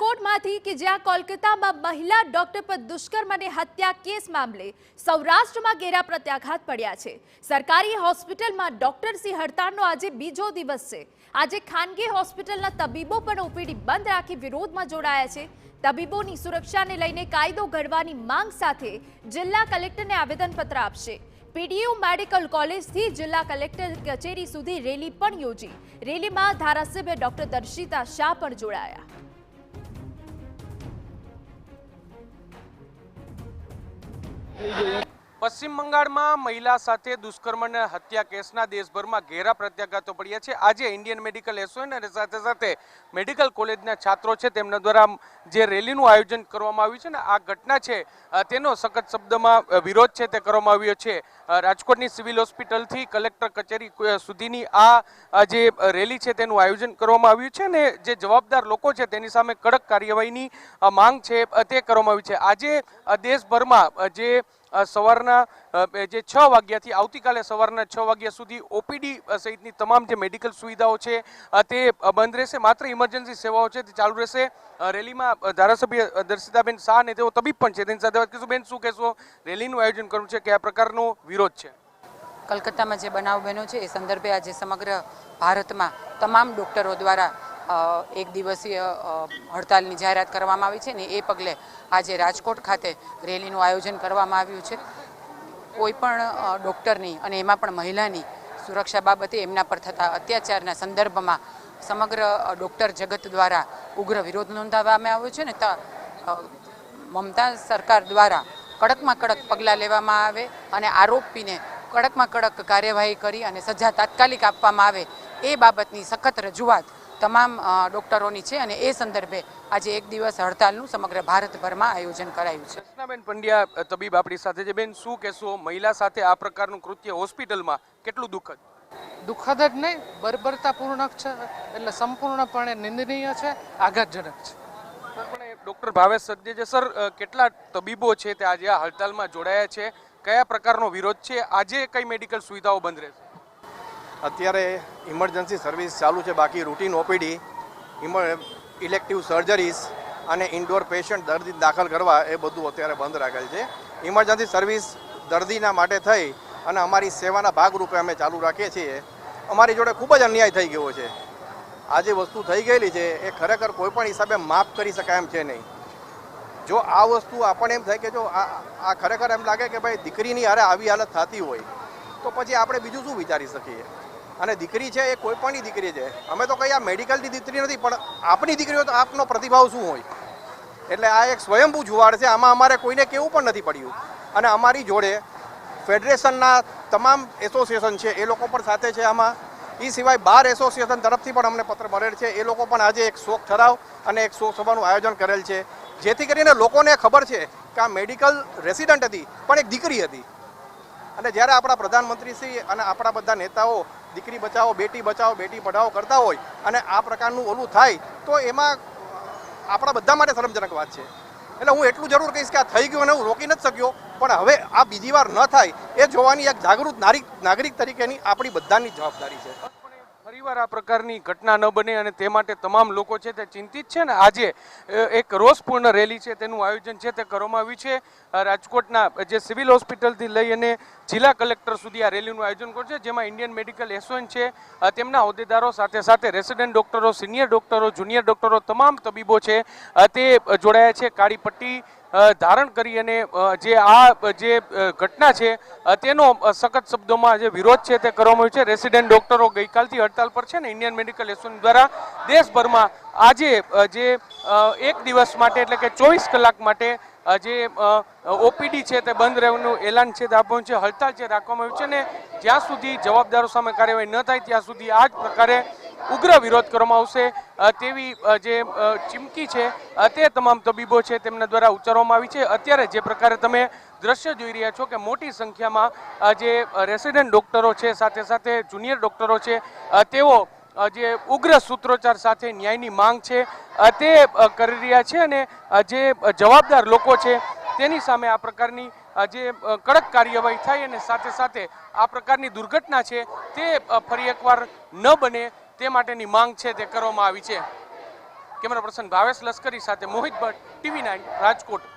રાજકોટમાંથી કે જ્યાં કોલકાતામાં મહિલા ડોક્ટર પર દુષ્કર્મ અને હત્યા કેસ મામલે સૌરાષ્ટ્રમાં ઘેરા પ્રત્યાઘાત પડ્યા છે। સરકારી હોસ્પિટલમાં ડોક્ટર્સની હડતાળનો આજે બીજો દિવસ છે। આજે ખાનગી હોસ્પિટલના તબીબો પણ ઓપીડી બંધ રાખી વિરોધમાં જોડાયા છે। તબીબોની સુરક્ષાને લઈને કાયદો ઘડવાની માંગ સાથે જિલ્લા કલેક્ટરને આવેદનપત્ર આપશે। પીડીયુ મેડિકલ કોલેજથી જિલ્લા કલેક્ટર કચેરી સુધી રેલી પણ યોજી। રેલીમાં ધારાસભ્ય ડોક્ટર દર્શિતા શાહ પણ જોડાયા। પશ્ચિમ બંગાળમાં મહિલા સાથે દુષ્કર્મ અને હત્યા કેસના દેશભરમાં ઘેરા પ્રત્યાઘાતો પડ્યા છે। આજે ઇન્ડિયન મેડિકલ એસોસિએશન અને સાથે સાથે મેડિકલ કોલેજના છાત્રો છે તેમના દ્વારા જે રેલીનું આયોજન કરવામાં આવ્યું છે ને આ ઘટના છે તેનો સખત શબ્દમાં વિરોધ છે તે કરવામાં આવ્યો છે। રાજકોટની સિવિલ હોસ્પિટલથી કલેક્ટર કચેરી સુધીની આ જે રેલી છે તેનું આયોજન કરવામાં આવ્યું છે ને જે જવાબદાર લોકો છે તેની સામે કડક કાર્યવાહીની માંગ છે તે કરવામાં આવી છે। આજે દેશભરમાં જે સવારના જે 6 વાગ્યાથી આવતીકાલે સવારના 6 વાગ્યા સુધી ઓપીડી સહિતની તમામ જે મેડિકલ સુવિધાઓ છે તે બંધ રહેશે। માત્ર ઇમરજન્સી સેવાઓ છે તે ચાલુ રહેશે। રેલીમાં ધારાસભ્ય દર્શિતાબેન શાહ અને તેઓ તબીબ પણ છે તેની સાથે વાત કરીશું। બેન, શું કહેશો? રેલીનું આયોજન કરવું છે કે આ પ્રકારનો વિરોધ છે? કલકત્તામાં જે બનાવ બન્યો છે એ સંદર્ભે આજે સમગ્ર ભારતમાં તમામ ડૉક્ટરો દ્વારા એક દિવસીય હડતાલની જાહેરાત કરવામાં આવી છે ને એ પગલે આજે રાજકોટ ખાતે રેલીનું આયોજન કરવામાં આવ્યું છે। કોઈ પણ ડૉક્ટરની અને એમાં પણ મહિલાની સુરક્ષા બાબતે એમના પર થતા અત્યાચારના સંદર્ભમાં સમગ્ર ડૉક્ટર જગત દ્વારા ઉગ્ર વિરોધ નોંધાવવામાં આવ્યો છે ને મમતા સરકાર દ્વારા કડકમાં કડક પગલાં લેવામાં આવે અને આરોપીને કડકમાં કડક કાર્યવાહી કરી અને સજા તાત્કાલિક આપવામાં આવે એ બાબતની સખત રજૂઆત તમામ ડૉક્ટરોની છે અને એ સંદર્ભે આજે એક દિવસ હડતાલનું સમગ્ર ભારતભરમાં આયોજન કરાયું છે। રચનાબેન પંડ્યા તબીબ આપણી સાથે છે। બેન, શું કહેશો? મહિલા સાથે આ પ્રકારનું કૃત્ય હોસ્પિટલમાં કેટલું દુઃખદ? દુઃખદ જ નહીં, બર્બરતાપૂર્ણક છે, એટલે સંપૂર્ણપણે નિંદનીય છે, આઘાતજનક છે। ડૉક્ટર ભાવેશ સદદેવ, સર, કેટલા તબીબો છે તે આજે આ હડતાલમાં જોડાયા છે? કયા પ્રકારનો વિરોધ છે? આજે કઈ મેડિકલ સુવિધાઓ બંધ રહેશે? અત્યારે ઇમરજન્સી સર્વિસ ચાલુ છે, બાકી રૂટીન ઓપીડી, ઇલેક્ટિવ સર્જરીઝ અને ઇન્ડોર પેશન્ટ દર્દી દાખલ કરવા એ બધું અત્યારે બંધ રાખેલ છે। ઇમરજન્સી સર્વિસ દર્દીના માટે થઈ અને અમારી સેવાના ભાગરૂપે અમે ચાલુ રાખીએ છીએ। અમારી જોડે ખૂબ જ અન્યાય થઈ ગયો છે। આ જે વસ્તુ થઈ ગયેલી છે એ ખરેખર કોઈ પણ હિસાબે માફ કરી શકાય એમ છે નહીં। જો આ વસ્તુ આપણને એમ થાય કે જો આ ખરેખર એમ લાગે કે ભાઈ દીકરીની હારે આવી હાલત થતી હોય તો પછી આપણે બીજું શું વિચારી શકીએ? અને દીકરી છે એ કોઈ પણની દીકરી છે। અમે તો કઈ આ મેડિકલની દીકરી નથી, પણ આપની દીકરી હોય તો આપનો પ્રતિભાવ શું હોય? એટલે આ એક સ્વયંભૂ જુવાડ છે, આમાં અમારે કોઈને કહેવું પણ નથી પડ્યું। અને અમારી જોડે ફેડરેશનના તમામ એસોસિએશન છે એ લોકો પણ સાથે છે આમાં। એ સિવાય બાર એસોસિએશન તરફથી પણ અમને પત્ર મળેલ છે, એ લોકો પણ આજે એક શોક ઠરાવ અને એક શોક સભાનું આયોજન કરેલ છે, જેથી કરીને લોકોને ખબર છે કે આ મેડિકલ રેસિડન્ટ હતી પણ એક દીકરી હતી। અને જ્યારે આપણા પ્રધાનમંત્રીશ્રી અને આપણા બધા નેતાઓ દીકરી બચાવો, બેટી પઢાઓ કરતા હોય અને આ પ્રકારનું ઓલું થાય તો એમાં આપણા બધા માટે શરમજનક વાત છે। એટલે હું એટલું જરૂર કહીશ કે આ થઈ ગયું અને હું રોકી નથી શક્યો, પણ હવે આ બીજી વાર ન થાય એ જોવાની એક જાગૃત નાગરિક તરીકેની આપણી બધાની જવાબદારી છે। ફરીવાર આ પ્રકારની ઘટના ન બને અને તે માટે તમામ લોકો છે તે ચિંતિત છે ને આજે એક રોષપૂર્ણ રેલી છે તેનું આયોજન છે તે કરવામાં આવ્યું છે। રાજકોટના જે સિવિલ હોસ્પિટલથી લઈ અને જિલ્લા કલેક્ટર સુધી આ રેલીનું આયોજન કર્યું છે, જેમાં ઇન્ડિયન મેડિકલ એસોસિએશન છે તેમના હોદ્દેદારો સાથે સાથે રેસિડેન્ટ ડૉક્ટરો, સિનિયર ડૉક્ટરો, જુનિયર ડૉક્ટરો, તમામ તબીબો છે તે જોડાયા છે। કાળી પટ્ટી ધારણ કરી અને જે ઘટના છે તેનો સખત શબ્દોમાં જે વિરોધ છે તે કરવામાં આવ્યો છે। રેસિડેન્ટ ડૉક્ટરો ગઈકાલથી હડતાલ પર છે ને ઇન્ડિયન મેડિકલ એસોસિએશન દ્વારા દેશભરમાં આજે જે એક દિવસ માટે એટલે કે 24 કલાક માટે જે ઓપીડી છે તે બંધ રહેવાનું એલાન છે તે આપવાનું છે, હડતાલ છે રાખવામાં આવ્યું છે ને જ્યાં સુધી જવાબદારો સામે કાર્યવાહી ન થાય ત્યાં સુધી આ જ પ્રકારે ઉગ્ર વિરોધ કરવામાં આવશે તેવી જે ચીમકી છે તે તમામ તબીબો છે તેમના દ્વારા ઉચ્ચારવામાં આવી છે। અત્યારે જે પ્રકારે તમે દ્રશ્ય જોઈ રહ્યા છો કે મોટી સંખ્યામાં જે રેસિડેન્ટ ડૉક્ટરો છે સાથે સાથે જુનિયર ડૉક્ટરો છે તેઓ જે ઉગ્ર સૂત્રોચ્ચાર સાથે ન્યાયની માંગ છે તે કરી રહ્યા છે અને જે જવાબદાર લોકો છે તેની સામે આ પ્રકારની જે કડક કાર્યવાહી થાય અને સાથે સાથે આ પ્રકારની દુર્ઘટના છે તે ફરી એકવાર ન બને તે માટેની માંગ છે તે કરવામાં આવી છે। કેમેરા પર્સન ભાવેશ લશ્કરી સાથે મોહિત ભટ્ટ, TV9 રાજકોટ.